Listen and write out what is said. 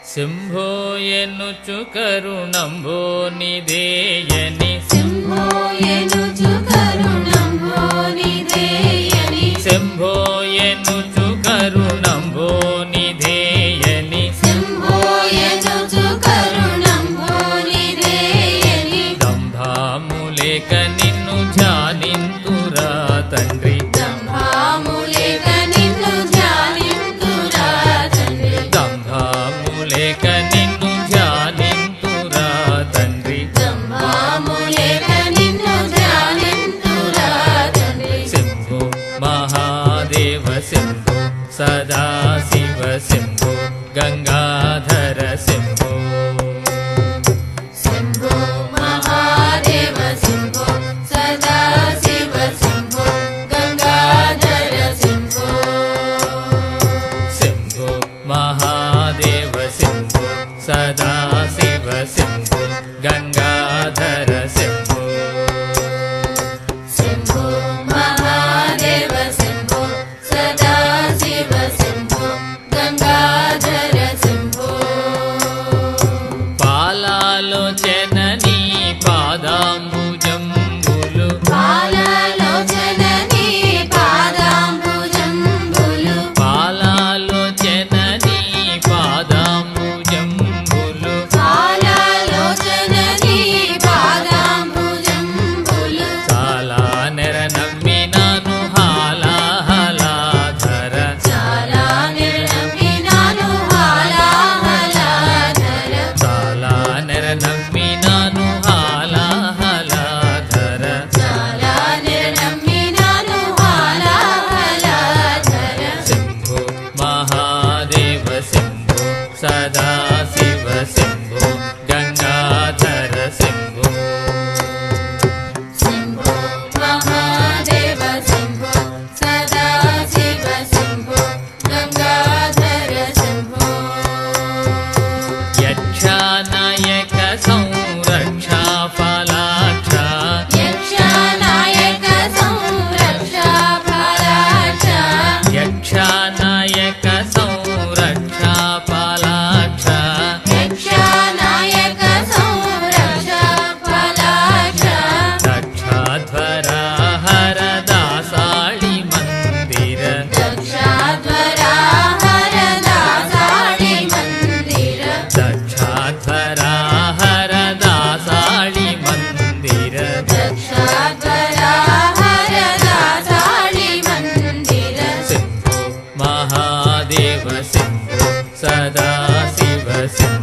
శంభో ఎనుచు కరుణంభో నిదేయని శంభో ఎనుచు కరుణంభో నిదేయని శంభో ఎనుచు కరుణంభో నిదేయని శంభో ఎనుచు కరుణంభో నిదేయని దంభాములేక నిన్ను ధ్యానింతురా తండ్రి దంభాములేక నిన్ను ధ్యానింతురా తండ్రి దంభాములేక నిన్ను ధ్యానింతురా తండ్రి దంభాములేక నిన్ను ధ్యానింతురా తండ్రి శంభో మహాదేవ శంభో సదాశివ శంభో గంగాధర శంభో శంభో మహాదేవ శంభో సదాశివ శంభో గంగాధర శంభో శంభో మహాదేవ శంభో సదాశివ శంభో గంగాధర శంభో శంభో మహాదేవ శంభో సదాశివ శంభో గంగాధర శంభో పాలాలోచన నీ పాదాంబుజంబులు పాలలోచన నీ పాదాంబుజంబులు పాలాలోచన నీ పాదాంబుజంబులు పాలలోచన నీ పాదాంబుజంబులు చాలా నెర నమ్మినాను హాలాహలాధర చాలా నిర్నమ్మినాను హాలాహలాధర చాలా నెర నమ్మినాను హాలాహలాధర చాలా నిర్నమ్మినాను హాలాహలాధర శంభో మహాదేవ శంభో సదాశివ శంభో గంగాధర శంభో శంభో మహాదేవ శంభో సదాశివ శంభో గంగాధర శంభో యక్షానాయక సంరక్షా ఫలాక్ష యక్షనాయక సంరక్షా ఫలాక్ష యక్షానాయక సంరక్షా ఫలాక్ష యక్షనాయక సంరక్షా ఫలాక్ష దక్షాధ్వర హర దాసాళి మందిర దక్షాధ్వరా హరదాసాళి మందిర దక్షాధ్వర హర దాసాళి మందిర దక్షాధ్వరా హరదాసాళి మందిర శంభో మహాదేవ శంభో సదాశివ శంభో